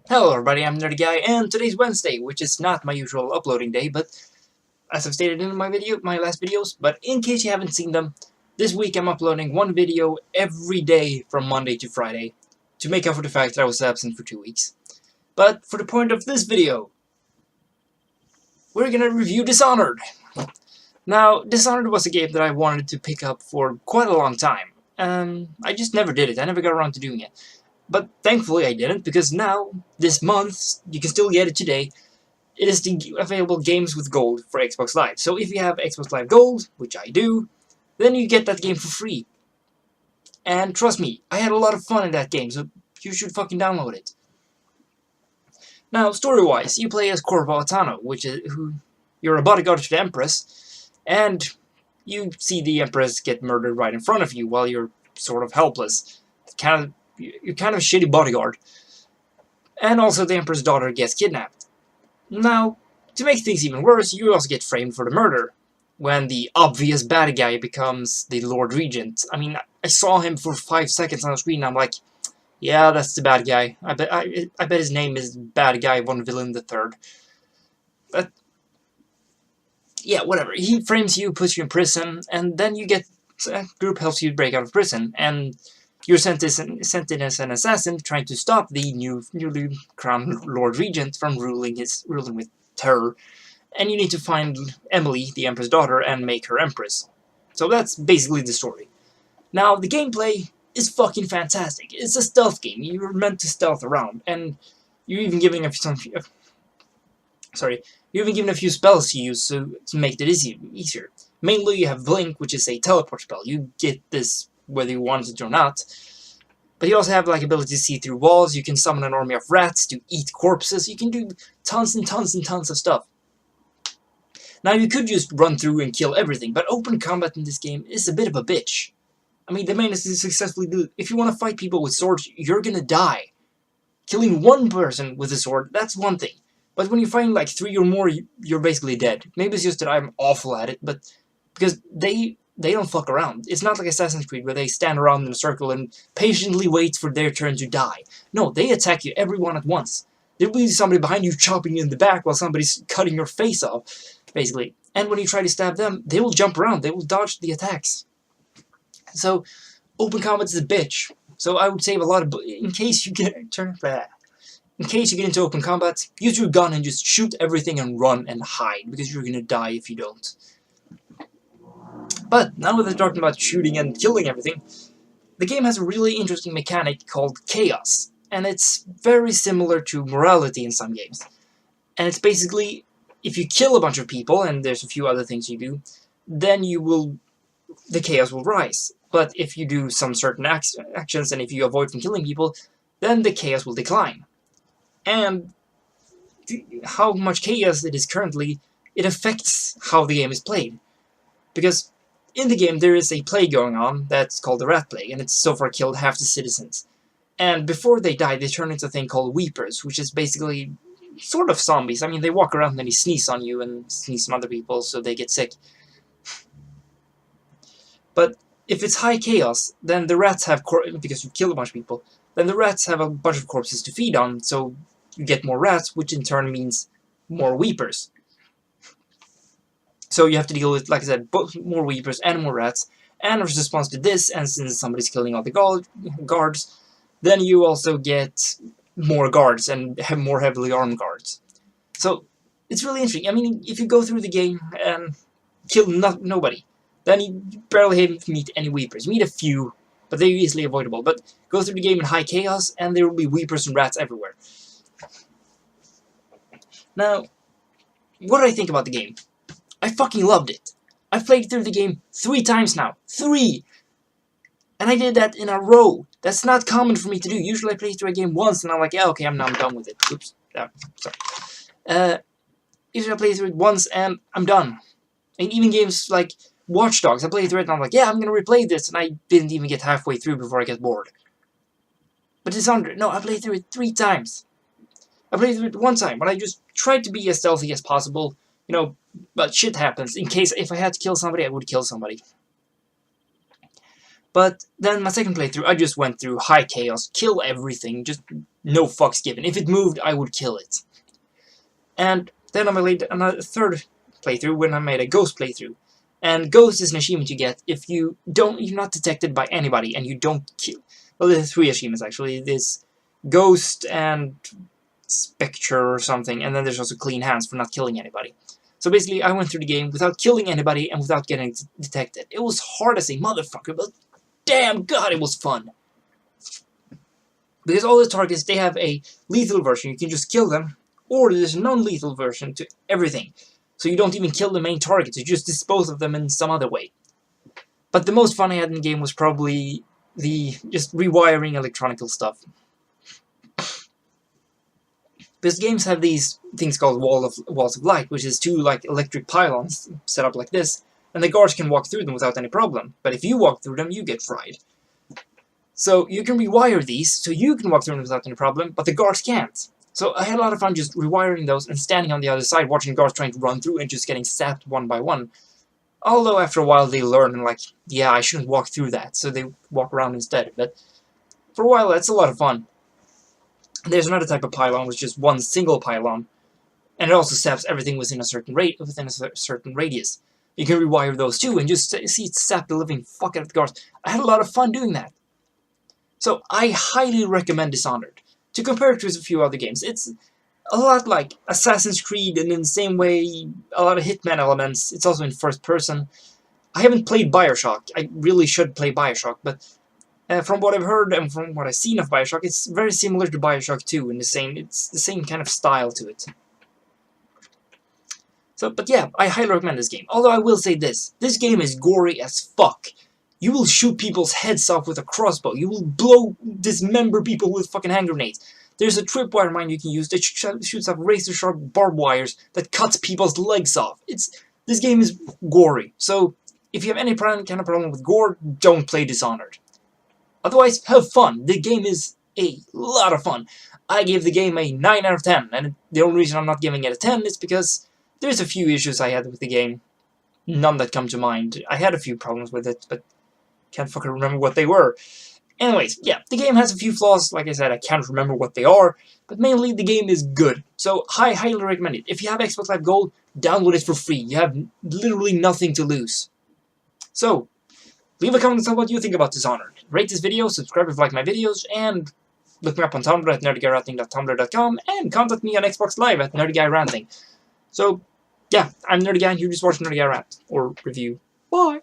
Hello everybody, I'm NerdyGuy, and today's Wednesday, which is not my usual uploading day, but as I've stated in my last videos, but in case you haven't seen them, this week I'm uploading one video every day from Monday to Friday, to make up for the fact that I was absent for 2 weeks. But for the point of this video, we're gonna review Dishonored. Now, Dishonored was a game that I wanted to pick up for quite a long time. I just never did it, I never got around to doing it. But thankfully I didn't, because now, this month, you can still get it today, it is the available Games with Gold for Xbox Live. So if you have Xbox Live Gold, which I do, then you get that game for free. And trust me, I had a lot of fun in that game, so you should fucking download it. Now, story-wise, you play as Corvo Atano, you're a bodyguard to the Empress, and you see the Empress get murdered right in front of you while you're sort of helpless. You're kind of a shitty bodyguard. And also the Emperor's daughter gets kidnapped. Now, to make things even worse, you also get framed for the murder, when the obvious bad guy becomes the Lord Regent. I mean, I saw him for 5 seconds on the screen, and I'm like, yeah, that's the bad guy. I bet his name is Bad Guy One Villain the Third. But, yeah, whatever. He frames you, puts you in prison, and then a group helps you break out of prison, and you're sent in as an assassin, trying to stop the newly crowned Lord Regent from ruling with terror. And you need to find Emily, the Emperor's daughter, and make her Empress. So that's basically the story. Now, the gameplay is fucking fantastic. It's a stealth game. You're meant to stealth around, and you're even given a few spells to use to make it easier. Mainly, you have Blink, which is a teleport spell. You get this whether you want it or not. But you also have like ability to see through walls, you can summon an army of rats to eat corpses, you can do tons and tons and tons of stuff. Now you could just run through and kill everything, but open combat in this game is a bit of a bitch. I mean, the main is to successfully do it. If you want to fight people with swords, you're gonna die. Killing one person with a sword, that's one thing. But when you find like 3 or more, you're basically dead. Maybe it's just that I'm awful at it, but because they don't fuck around. It's not like Assassin's Creed where they stand around in a circle and patiently wait for their turn to die. No, they attack you everyone at once. There'll be somebody behind you chopping you in the back while somebody's cutting your face off, basically. And when you try to stab them, they will jump around. They will dodge the attacks. So, open combat is a bitch. So I would save a lot of... In case you get into open combat, use your gun and just shoot everything and run and hide, because you're gonna die if you don't. But now that they're talking about shooting and killing everything, the game has a really interesting mechanic called chaos, and it's very similar to morality in some games. And it's basically, if you kill a bunch of people, and there's a few other things you do, then the chaos will rise. But if you do some certain actions, and if you avoid from killing people, then the chaos will decline. And how much chaos it is currently, it affects how the game is played. Because in the game, there is a plague going on that's called the Rat Plague, and it's so far killed half the citizens. And before they die, they turn into a thing called Weepers, which is basically sort of zombies. I mean, they walk around and they sneeze on you and sneeze on other people, so they get sick. But if it's high chaos, then the rats have, because you kill a bunch of people, then the rats have a bunch of corpses to feed on, so you get more rats, which in turn means more Weepers. So you have to deal with, like I said, both more Weepers and more rats. And as a response to this, and since somebody's killing all the guards, then you also get more guards and have more heavily armed guards. So it's really interesting. I mean, if you go through the game and kill nobody, then you barely meet any Weepers. You meet a few, but they're easily avoidable. But go through the game in high chaos, and there will be Weepers and rats everywhere. Now, what do I think about the game? I fucking loved it. I've played through the game 3 times now. 3! And I did that in a row. That's not common for me to do. Usually I play through a game once and I'm like, yeah, okay, I'm done with it. Oops. Sorry. Usually I play through it once and I'm done. And even games like Watch Dogs, I played through it and I'm like, yeah, I'm gonna replay this. And I didn't even get halfway through before I get bored. But Dishonored, no, I played through it 3 times. I played through it 1 time, but I just tried to be as stealthy as possible. You know, but shit happens. In case, if I had to kill somebody, I would kill somebody. But then my second playthrough, I just went through high chaos, kill everything, just no fucks given. If it moved, I would kill it. And then I made another third playthrough when I made a ghost playthrough. And ghost is an achievement you get if you're not detected by anybody and you don't kill. Well, there's 3 achievements actually. There's ghost and spectre or something, and then there's also clean hands for not killing anybody. So basically, I went through the game without killing anybody and without getting detected. It was hard as a motherfucker, but damn god, it was fun. Because all the targets, they have a lethal version, you can just kill them, or there's a non-lethal version to everything. So you don't even kill the main targets, you just dispose of them in some other way. But the most fun I had in the game was probably just rewiring electronical stuff. Because games have these things called walls of light, which is 2 like electric pylons set up like this, and the guards can walk through them without any problem. But if you walk through them, you get fried. So you can rewire these, so you can walk through them without any problem, but the guards can't. So I had a lot of fun just rewiring those and standing on the other side, watching guards trying to run through and just getting sapped one by one. Although after a while they learn and like, yeah, I shouldn't walk through that, so they walk around instead. But for a while, that's a lot of fun. There's another type of pylon, which is 1 single pylon, and it also saps everything within a certain radius. You can rewire those too, and just see it sap the living fuck out of the guards. I had a lot of fun doing that. So I highly recommend Dishonored. To compare it to a few other games, it's a lot like Assassin's Creed, and in the same way, a lot of Hitman elements. It's also in first person. I haven't played Bioshock. I really should play Bioshock, but from what I've heard and from what I've seen of Bioshock, it's very similar to Bioshock 2 in it's the same kind of style to it. So, but yeah, I highly recommend this game. Although I will say this game is gory as fuck. You will shoot people's heads off with a crossbow. You will dismember people with fucking hand grenades. There's a tripwire mine you can use that shoots off razor-sharp barbed wires that cuts people's legs off. This game is gory. So, if you have any kind of problem with gore, don't play Dishonored. Otherwise, have fun. The game is a lot of fun. I gave the game a 9 out of 10, and the only reason I'm not giving it a 10 is because there's a few issues I had with the game. None that come to mind. I had a few problems with it, but can't fucking remember what they were. Anyways, yeah, the game has a few flaws. Like I said, I can't remember what they are, but mainly the game is good. So, I highly recommend it. If you have Xbox Live Gold, download it for free. You have literally nothing to lose. So, leave a comment and tell what you think about Dishonored. Rate this video, subscribe if you like my videos, and look me up on Tumblr at NerdyGuyRanting.tumblr.com, and contact me on Xbox Live at NerdyGuyRanting. So, yeah, I'm NerdyGuy, and you just watched NerdyGuy Rant, or review. Bye!